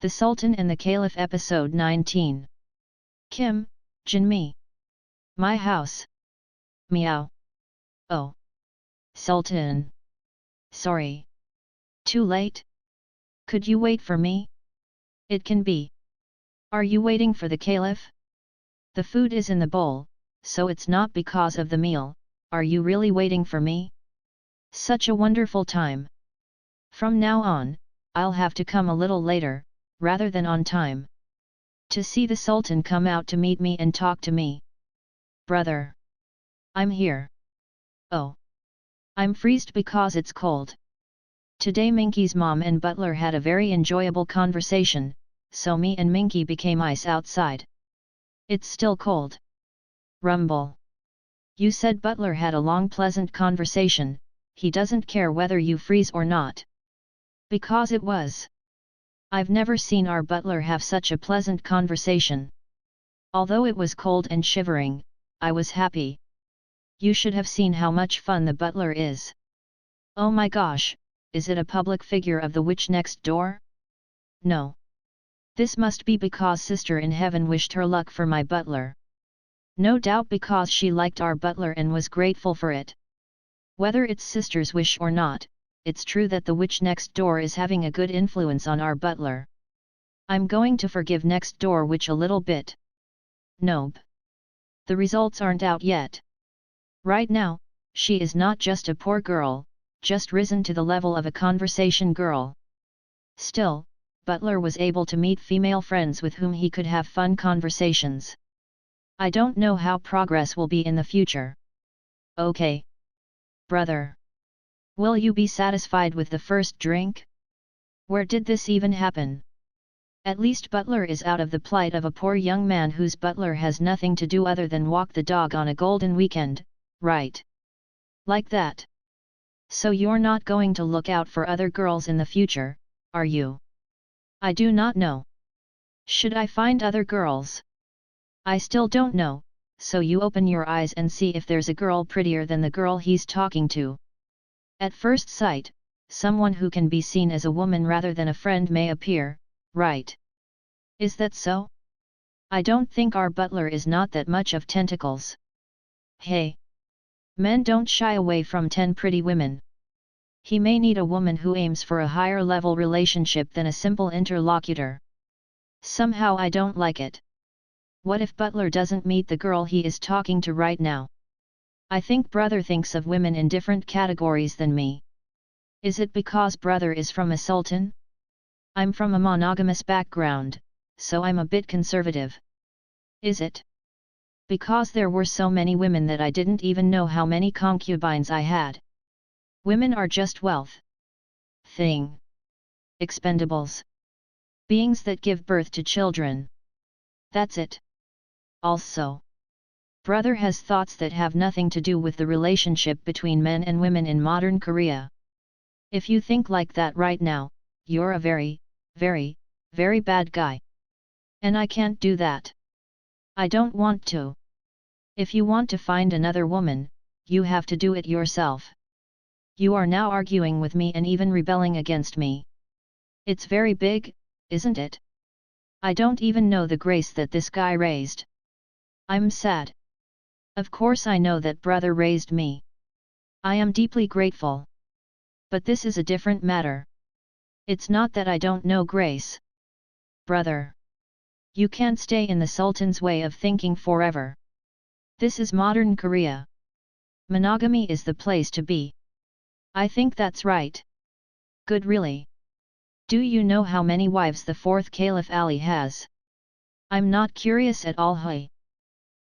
The Sultan and the Caliph Episode 19. Kim, Jinmi. My house. Meow. Oh. Sultan. Sorry. Too late? Could you wait for me? It can be. Are you waiting for the Caliph? The food is in the bowl, so it's not because of the meal. Are you really waiting for me? Such a wonderful time. From now on, I'll have to come a little later, rather than on time. To see the Sultan come out to meet me and talk to me. Brother. I'm here. Oh. I'm freezed because it's cold. Today Minky's mom and butler had a very enjoyable conversation, so me and Minky became ice outside. It's still cold. Rumble. You said butler had a long pleasant conversation, he doesn't care whether you freeze or not. Because it was. I've never seen our butler have such a pleasant conversation. Although it was cold and shivering, I was happy. You should have seen how much fun the butler is. Oh my gosh, is it a public figure of the witch next door? No. This must be because Sister in Heaven wished her luck for my butler. No doubt because she liked our butler and was grateful for it. Whether it's Sister's wish or not, it's true that the witch next door is having a good influence on our butler. I'm going to forgive next door witch a little bit. Nope. The results aren't out yet. Right now, she is not just a poor girl, just risen to the level of a conversation girl. Still, butler was able to meet female friends with whom he could have fun conversations. I don't know how progress will be in the future. Okay. Brother. Will you be satisfied with the first drink? Where did this even happen? At least butler is out of the plight of a poor young man whose butler has nothing to do other than walk the dog on a golden weekend, right? Like that. So you're not going to look out for other girls in the future, are you? I do not know. Should I find other girls? I still don't know, so you open your eyes and see if there's a girl prettier than the girl he's talking to. At first sight, someone who can be seen as a woman rather than a friend may appear, right? Is that so? I don't think our butler is not that much of tentacles. Hey! Men don't shy away from 10 pretty women. He may need a woman who aims for a higher level relationship than a simple interlocutor. Somehow I don't like it. What if butler doesn't meet the girl he is talking to right now? I think brother thinks of women in different categories than me. Is it because brother is from a sultan? I'm from a monogamous background, so I'm a bit conservative. Is it? Because there were so many women that I didn't even know how many concubines I had. Women are just wealth. Thing. Expendables. Beings that give birth to children. That's it. Also. Brother has thoughts that have nothing to do with the relationship between men and women in modern Korea. If you think like that right now, you're a very, very, very bad guy. And I can't do that. I don't want to. If you want to find another woman, you have to do it yourself. You are now arguing with me and even rebelling against me. It's very big, isn't it? I don't even know the grace that this guy raised. I'm sad. Of course I know that brother raised me. I am deeply grateful. But this is a different matter. It's not that I don't know grace. Brother. You can't stay in the Sultan's way of thinking forever. This is modern Korea. Monogamy is the place to be. I think that's right. Good really. Do you know how many wives the fourth Caliph Ali has? I'm not curious at all. Hey.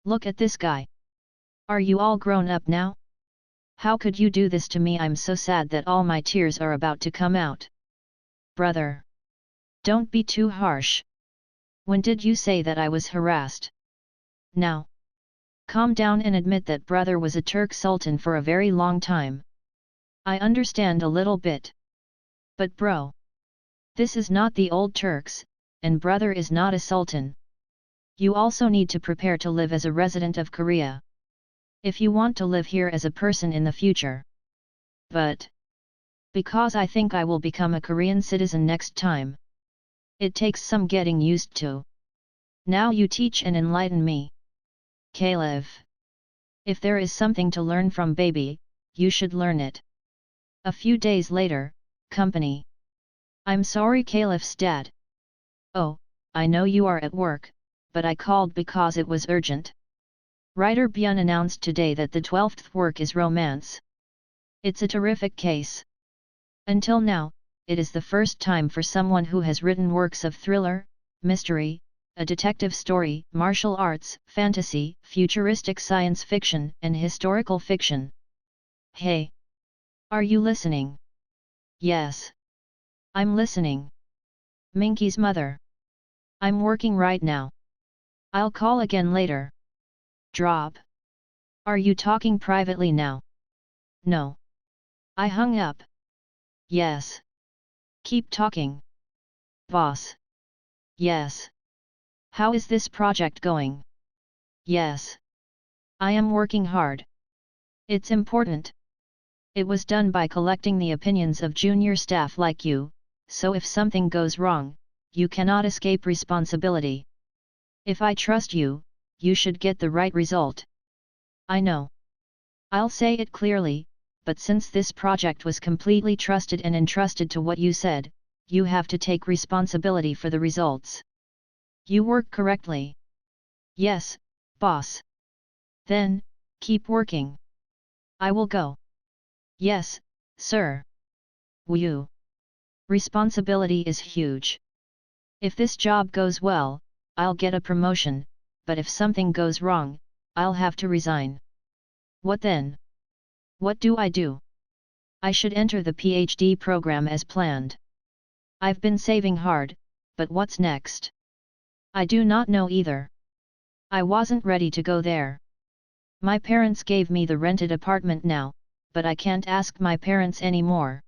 Look at this guy. Are you all grown up now? How could you do this to me? I'm so sad that all my tears are about to come out. Brother. Don't be too harsh. When did you say that I was harassed? Now. Calm down and admit that brother was a Turk Sultan for a very long time. I understand a little bit. But bro. This is not the old Turks, and brother is not a Sultan. You also need to prepare to live as a resident of Korea. If you want to live here as a person in the future. But. Because I think I will become a Korean citizen next time. It takes some getting used to. Now you teach and enlighten me. Caliph. If there is something to learn from baby, you should learn it. A few days later, company. I'm sorry, Caliph's dad. Oh, I know you are at work, but I called because it was urgent. Writer Byun announced today that the 12th work is romance. It's a terrific case. Until now, it is the first time for someone who has written works of thriller, mystery, a detective story, martial arts, fantasy, futuristic science fiction, and historical fiction. Hey! Are you listening? Yes. I'm listening. Minky's mother. I'm working right now. I'll call again later. Drop. Are you talking privately now? No. I hung up. Yes. Keep talking. Boss. Yes. How is this project going? Yes. I am working hard. It's important. It was done by collecting the opinions of junior staff like you, so if something goes wrong, you cannot escape responsibility. If I trust you, you should get the right result. I know. I'll say it clearly, but since this project was completely trusted and entrusted to what you said, you have to take responsibility for the results. You work correctly. Yes, boss. Then, keep working. I will go. Yes, sir. Woo. Responsibility is huge. If this job goes well, I'll get a promotion, but if something goes wrong, I'll have to resign. What then? What do I do? I should enter the PhD program as planned. I've been saving hard, but what's next? I do not know either. I wasn't ready to go there. My parents gave me the rented apartment now, but I can't ask my parents anymore.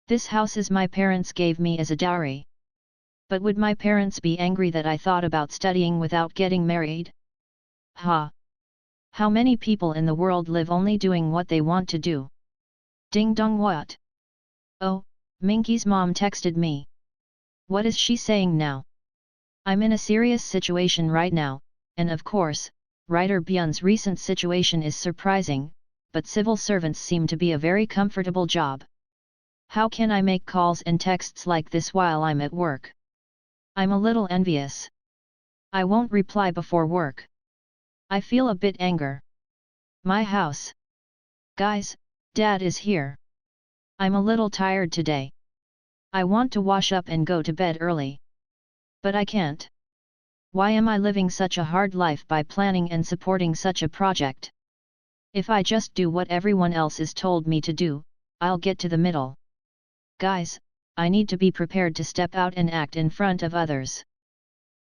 This house is my parents gave me as a dowry. But would my parents be angry that I thought about studying without getting married? Ha! How many people in the world live only doing what they want to do? Ding dong, what? Oh, Minky's mom texted me. What is she saying now? I'm in a serious situation right now, and of course, writer Byun's recent situation is surprising, but civil servants seem to be a very comfortable job. How can I make calls and texts like this while I'm at work? I'm a little envious. I won't reply before work. I feel a bit anger. My house. Guys, Dad is here. I'm a little tired today. I want to wash up and go to bed early. But I can't. Why am I living such a hard life by planning and supporting such a project? If I just do what everyone else is told me to do, I'll get to the middle. Guys, I need to be prepared to step out and act in front of others.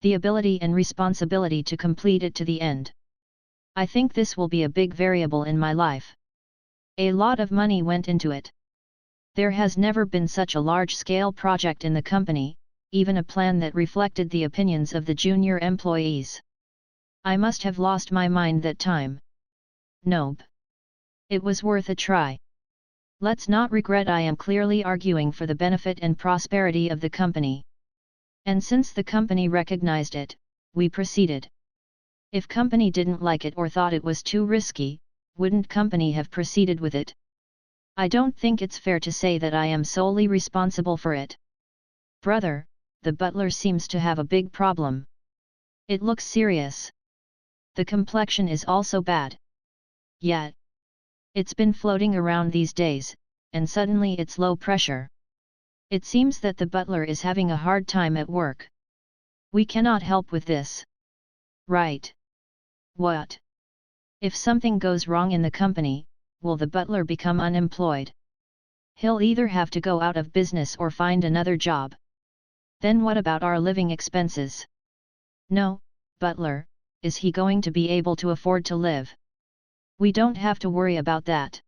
The ability and responsibility to complete it to the end. I think this will be a big variable in my life. A lot of money went into it. There has never been such a large-scale project in the company, even a plan that reflected the opinions of the junior employees. I must have lost my mind that time. Nope. It was worth a try. Let's not regret. I am clearly arguing for the benefit and prosperity of the company. And since the company recognized it, we proceeded. If company didn't like it or thought it was too risky, wouldn't company have proceeded with it? I don't think it's fair to say that I am solely responsible for it. Brother, the butler seems to have a big problem. It looks serious. The complexion is also bad. Yet. It's been floating around these days, and suddenly it's low pressure. It seems that the butler is having a hard time at work. We cannot help with this. Right. What? If something goes wrong in the company, will the butler become unemployed? He'll either have to go out of business or find another job. Then what about our living expenses? No, butler, is he going to be able to afford to live? We don't have to worry about that.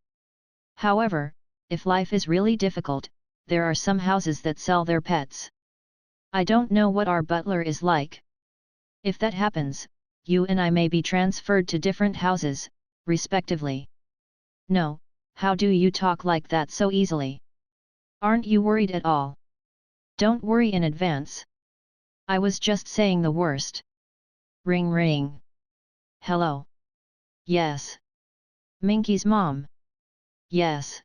However, if life is really difficult, there are some houses that sell their pets. I don't know what our butler is like. If that happens, you and I may be transferred to different houses, respectively. No, how do you talk like that so easily? Aren't you worried at all? Don't worry in advance. I was just saying the worst. Ring ring. Hello. Yes. Minky's mom. Yes.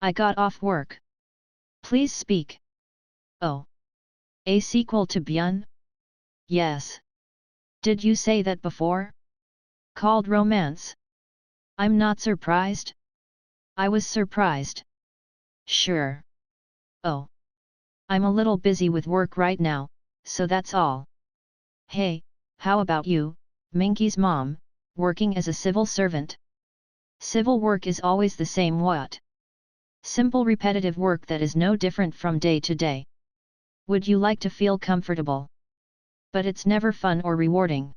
I got off work. Please speak. Oh. A sequel to Byun? Yes. Did you say that before? Called romance? I'm not surprised. I was surprised. Sure. Oh. I'm a little busy with work right now, so that's all. Hey, how about you, Minky's mom, working as a civil servant? Civil work is always the same what? Simple repetitive work that is no different from day to day. Would you like to feel comfortable? But it's never fun or rewarding.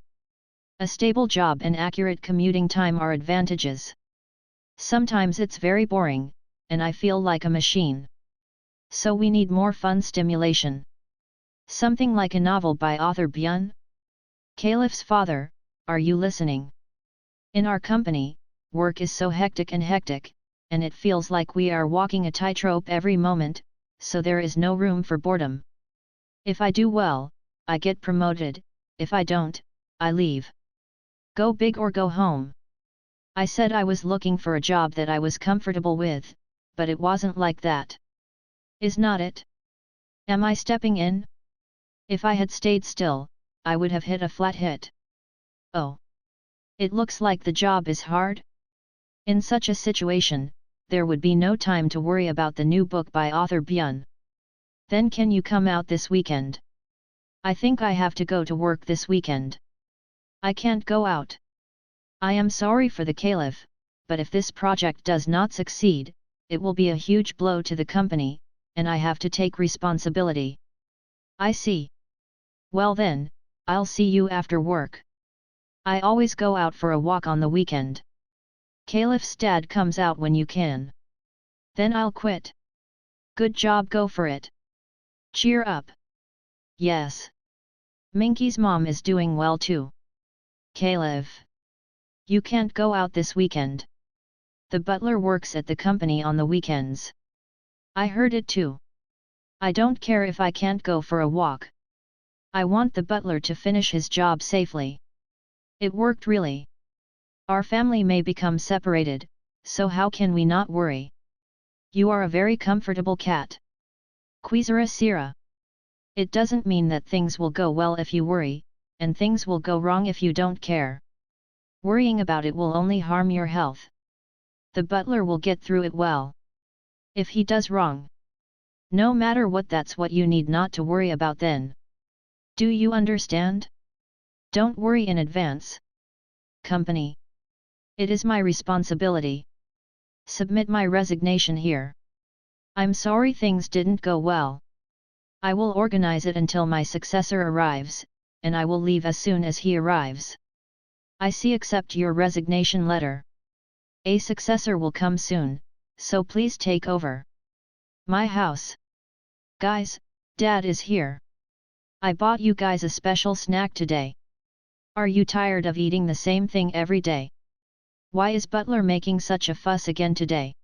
A stable job and accurate commuting time are advantages. Sometimes it's very boring, and I feel like a machine. So we need more fun stimulation. Something like a novel by author Byun? Caliph's father, are you listening? In our company, work is so hectic, and it feels like we are walking a tightrope every moment, so there is no room for boredom. If I do well, I get promoted, if I don't, I leave. Go big or go home. I said I was looking for a job that I was comfortable with, but it wasn't like that. Is not it? Am I stepping in? If I had stayed still, I would have hit a flat hit. Oh. It looks like the job is hard? In such a situation, there would be no time to worry about the new book by author Byun. Then can you come out this weekend? I think I have to go to work this weekend. I can't go out. I am sorry for the Caliph, but if this project does not succeed, it will be a huge blow to the company, and I have to take responsibility. I see. Well then, I'll see you after work. I always go out for a walk on the weekend. Caliph's dad comes out when you can. Then I'll quit. Good job, go for it. Cheer up. Yes. Minky's mom is doing well too. Caliph. You can't go out this weekend. The butler works at the company on the weekends. I heard it too. I don't care if I can't go for a walk. I want the butler to finish his job safely. It worked really. Our family may become separated, so how can we not worry? You are a very comfortable cat. Quizara Sira. It doesn't mean that things will go well if you worry, and things will go wrong if you don't care. Worrying about it will only harm your health. The butler will get through it well. If he does wrong, no matter what, that's what you need not to worry about then. Do you understand? Don't worry in advance. Company. It is my responsibility. Submit my resignation here. I'm sorry things didn't go well. I will organize it until my successor arrives, and I will leave as soon as he arrives. I see. Accept your resignation letter. A successor will come soon, so please take over my house. Guys, Dad is here. I bought you guys a special snack today. Are you tired of eating the same thing every day? Why is Butler making such a fuss again today?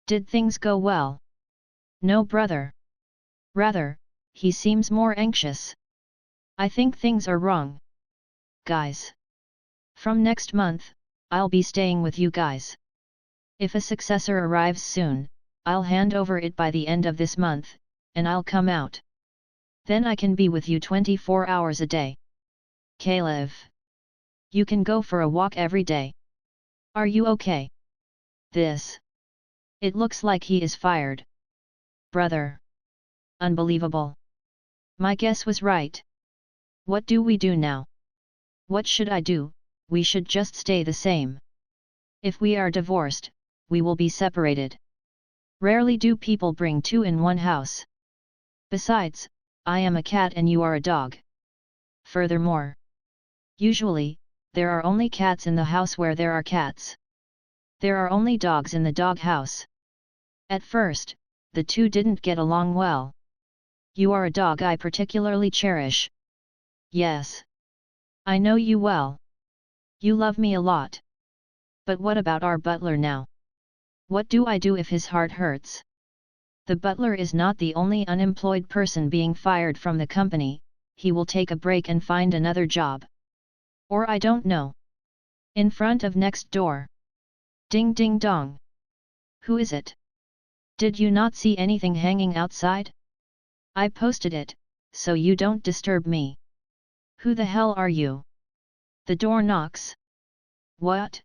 Did things go well? No, brother. Rather, he seems more anxious. I think things are wrong. Guys. From next month, I'll be staying with you guys. If a successor arrives soon, I'll hand over it by the end of this month, and I'll come out. Then I can be with you 24 hours a day. Caliph. You can go for a walk every day. Are you okay? This. It looks like he is fired. Brother. Unbelievable. My guess was right. What do we do now? What should I do? We should just stay the same. If we are divorced, we will be separated. Rarely do people bring two in one house. Besides, I am a cat and you are a dog. Furthermore, usually, there are only cats in the house where there are cats. There are only dogs in the dog house. At first, the two didn't get along well. You are a dog I particularly cherish. Yes. I know you well. You love me a lot. But what about our butler now? What do I do if his heart hurts? The butler is not the only unemployed person being fired from the company, he will take a break and find another job. Or I don't know. In front of next door. Ding ding dong. Who is it? Did you not see anything hanging outside? I posted it, so you don't disturb me. Who the hell are you? The door knocks. What?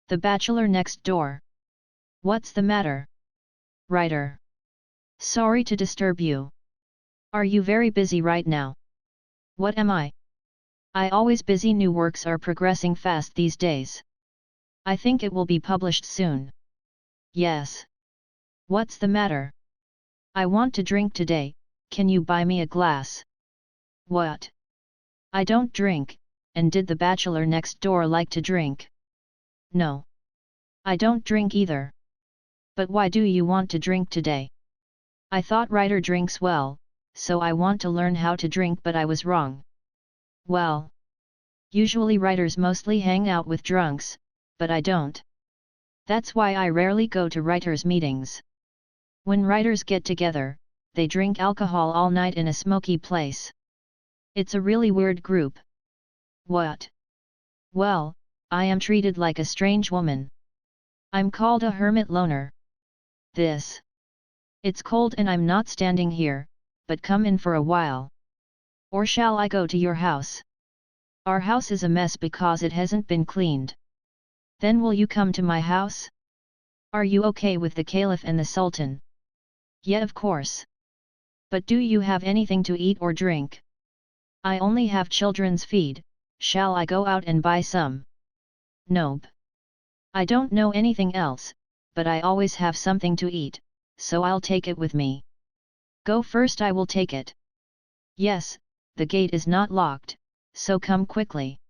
The bachelor next door. What's the matter? Writer. Sorry to disturb you. Are you very busy right now? What am I? I always busy. New works are progressing fast these days. I think it will be published soon. Yes. What's the matter? I want to drink today, can you buy me a glass? What? I don't drink, and did the bachelor next door like to drink? No. I don't drink either. But why do you want to drink today? I thought writer drinks well, so I want to learn how to drink, but I was wrong. Well. Usually writers mostly hang out with drunks, but I don't. That's why I rarely go to writers' meetings. When writers get together, they drink alcohol all night in a smoky place. It's a really weird group. What? Well, I am treated like a strange woman. I'm called a hermit loner. This. It's cold and I'm not standing here, but come in for a while. Or shall I go to your house? Our house is a mess because it hasn't been cleaned. Then will you come to my house? Are you okay with the Caliph and the Sultan? Yeah, of course. But do you have anything to eat or drink? I only have children's feed, shall I go out and buy some? Nope. I don't know anything else, but I always have something to eat, so I'll take it with me. Go first, I will take it. Yes, the gate is not locked, so come quickly.